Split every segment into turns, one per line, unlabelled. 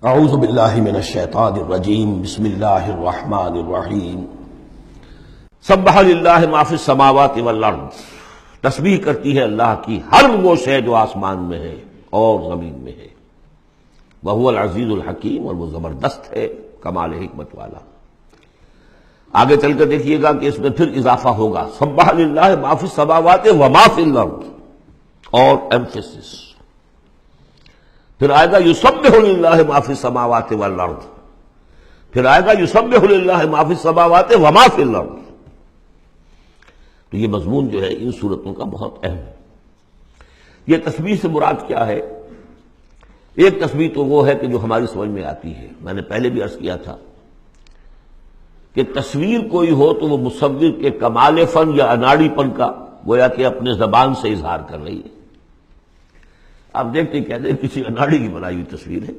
اعوذ باللہ من الشیطان الرجیم بسم اللہ الرحمن الرحیم سبح للہ ما فی السماوات والارض، تسبیح کرتی ہے اللہ کی ہر وہ شے جو آسمان میں ہے اور زمین میں ہے، وہو العزیز الحکیم، اور وہ زبردست ہے کمال حکمت والا۔ آگے چل کر دیکھیے گا کہ اس میں پھر اضافہ ہوگا، سبح للہ ما فی السماوات وما فی الارض، اور ایمفیسس پھر آئے گا یسبح للہ ما فی السماوات والارض، پھر آئے گا یسبح للہ ما فی السماوات وما فی الارض۔ تو یہ مضمون جو ہے ان صورتوں کا بہت اہم ہے۔ یہ تسبیح سے مراد کیا ہے؟ ایک تسبیح تو وہ ہے کہ جو ہماری سمجھ میں آتی ہے، میں نے پہلے بھی عرض کیا تھا کہ تصویر کوئی ہو تو وہ مصور کے کمال فن یا اناڑی پن کا گویا کہ اپنے زبان سے اظہار کر رہی ہے۔ آپ دیکھتے ہی کہتے ہیں کسی اناڑی کی بنائی ہوئی تصویر ہے،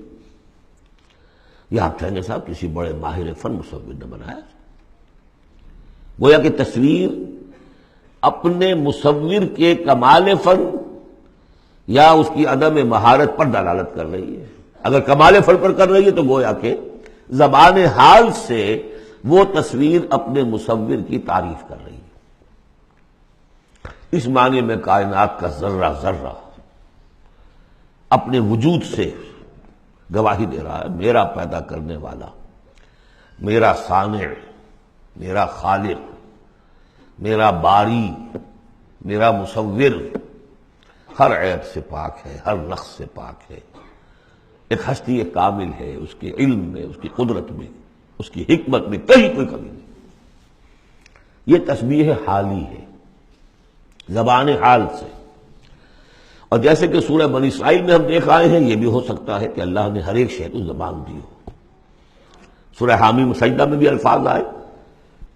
یا آپ کہیں گے صاحب کسی بڑے ماہر فن مصور نے بنایا۔ گویا کہ تصویر اپنے مصور کے کمال فن یا اس کی عدم مہارت پر دلالت کر رہی ہے۔ اگر کمال فن پر کر رہی ہے تو گویا کہ زبان حال سے وہ تصویر اپنے مصور کی تعریف کر رہی ہے۔ اس معنی میں کائنات کا ذرہ ذرہ اپنے وجود سے گواہی دے رہا ہے، میرا پیدا کرنے والا، میرا صانع، میرا خالق، میرا باری، میرا مصور ہر عیب سے پاک ہے، ہر نقص سے پاک ہے، ایک ہستی کامل ہے، اس کے علم میں، اس کی قدرت میں، اس کی حکمت میں کہیں کوئی کمی نہیں۔ یہ تسبیح حالی ہے، زبان حال سے۔ اور جیسے کہ سورہ بنی اسرائیل میں ہم دیکھ آئے ہیں، یہ بھی ہو سکتا ہے کہ اللہ نے ہر ایک شے کو زبان دی ہو۔ سورہ حامیم سجدہ میں بھی الفاظ آئے،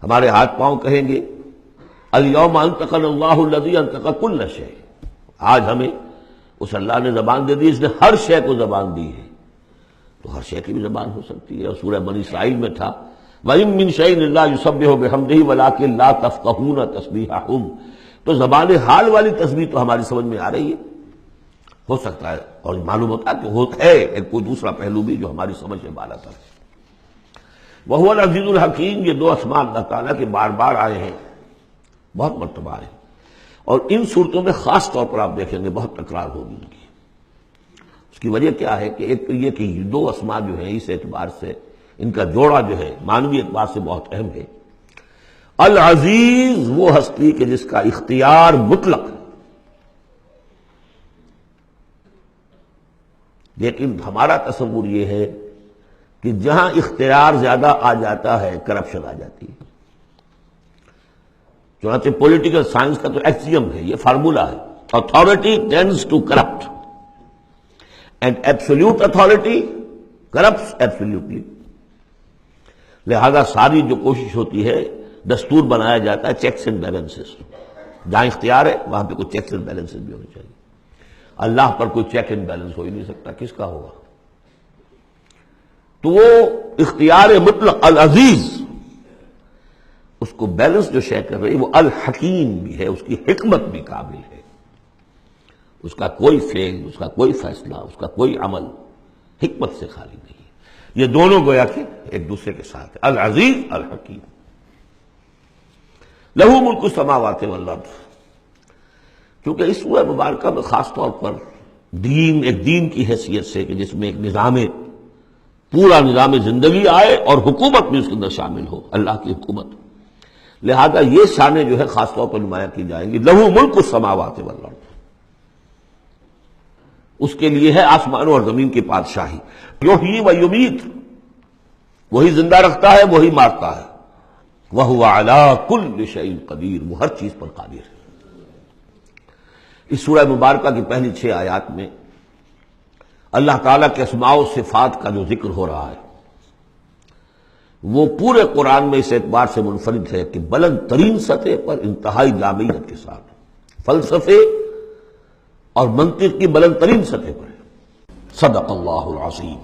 ہمارے ہاتھ پاؤں کہیں گے الیوم انطقنا اللہ الذی انطق کل شیء، آج ہمیں اس اللہ نے زبان دے دی، اس نے ہر شے کو زبان دی ہے، تو ہر شے کی بھی زبان ہو سکتی ہے۔ اور سورہ بنی اسرائیل میں تھا وَإِن مِّن شَيْءٍ إِلَّا يُسَبِّحُ بِحَمْدِهِ وَلَٰكِن لَّا تَفْقَهُونَ تَسْبِيحَهُمْ، تو زبان حال والی تسبیح تو ہماری سمجھ میں آ رہی ہے، ہو سکتا ہے اور معلوم ہوتا ہے کہ ہے ایک کوئی دوسرا پہلو بھی جو ہماری سمجھ سے بالا تر ہے۔ وَهُوَ الْعَزِيزُ الْحَكِيمُ، یہ دو اسماء اللہ تعالیٰ کے بار بار آئے ہیں، بہت مرتبہ آئے ہیں، اور ان صورتوں میں خاص طور پر آپ دیکھیں گے بہت تکرار ہوگی ان کی۔ اس کی وجہ کیا ہے کہ ایک تو یہ کہ یہ دو اسماء جو ہیں اس اعتبار سے ان کا جوڑا جو ہے معنوی اعتبار سے بہت اہم ہے۔ العزیز وہ ہستی کہ جس کا اختیار مطلق ہے، لیکن ہمارا تصور یہ ہے کہ جہاں اختیار زیادہ آ جاتا ہے کرپشن آ جاتی ہے۔ چنانچہ پولیٹیکل سائنس کا تو ایکسیم ہے، یہ فارمولا ہے، authority tends to corrupt and absolute authority corrupts absolutely۔ لہذا ساری جو کوشش ہوتی ہے، دستور بنایا جاتا ہے چیکس اینڈ بیلنسز، جہاں اختیار ہے وہاں پہ کوئی چیکس اینڈ بیلنسز بھی ہونے چاہیے۔ اللہ پر کوئی چیک اینڈ بیلنس ہو ہی نہیں سکتا، کس کا ہوگا؟ تو وہ اختیار مطلق العزیز، اس کو بیلنس جو شے کر رہی وہ الحکیم بھی ہے، اس کی حکمت بھی کامل ہے، اس کا کوئی فعل، اس کا کوئی فیصلہ، اس کا کوئی عمل حکمت سے خالی نہیں ہے۔ یہ دونوں گویا کہ ایک دوسرے کے ساتھ ہے، العزیز الحکیم۔ لہو ملک السماوات والارض، کیونکہ اس سورہ مبارکہ میں خاص طور پر دین، ایک دین کی حیثیت سے کہ جس میں ایک نظام، پورا نظام زندگی آئے اور حکومت بھی اس کے اندر شامل ہو، اللہ کی حکومت، لہذا یہ شانیں جو ہے خاص طور پر نمایاں کی جائیں گی۔ لہو ملک السماوات والارض، اس کے لیے ہے آسمانوں اور زمین کی بادشاہی۔ یحیی و یمیت، وہی زندہ رکھتا ہے، وہی مارتا ہے۔ وہو علی کل شیء قدیر، وہ ہر چیز پر قادر ہے۔ اس سورہ مبارکہ کی پہلی 6 آیات میں اللہ تعالیٰ کے اسماء و صفات کا جو ذکر ہو رہا ہے وہ پورے قرآن میں اس اعتبار سے منفرد ہے کہ بلند ترین سطح پر انتہائی جامعیت کے ساتھ فلسفے اور منطق کی بلند ترین سطح پر ہے۔ صدق اللہ العظیم۔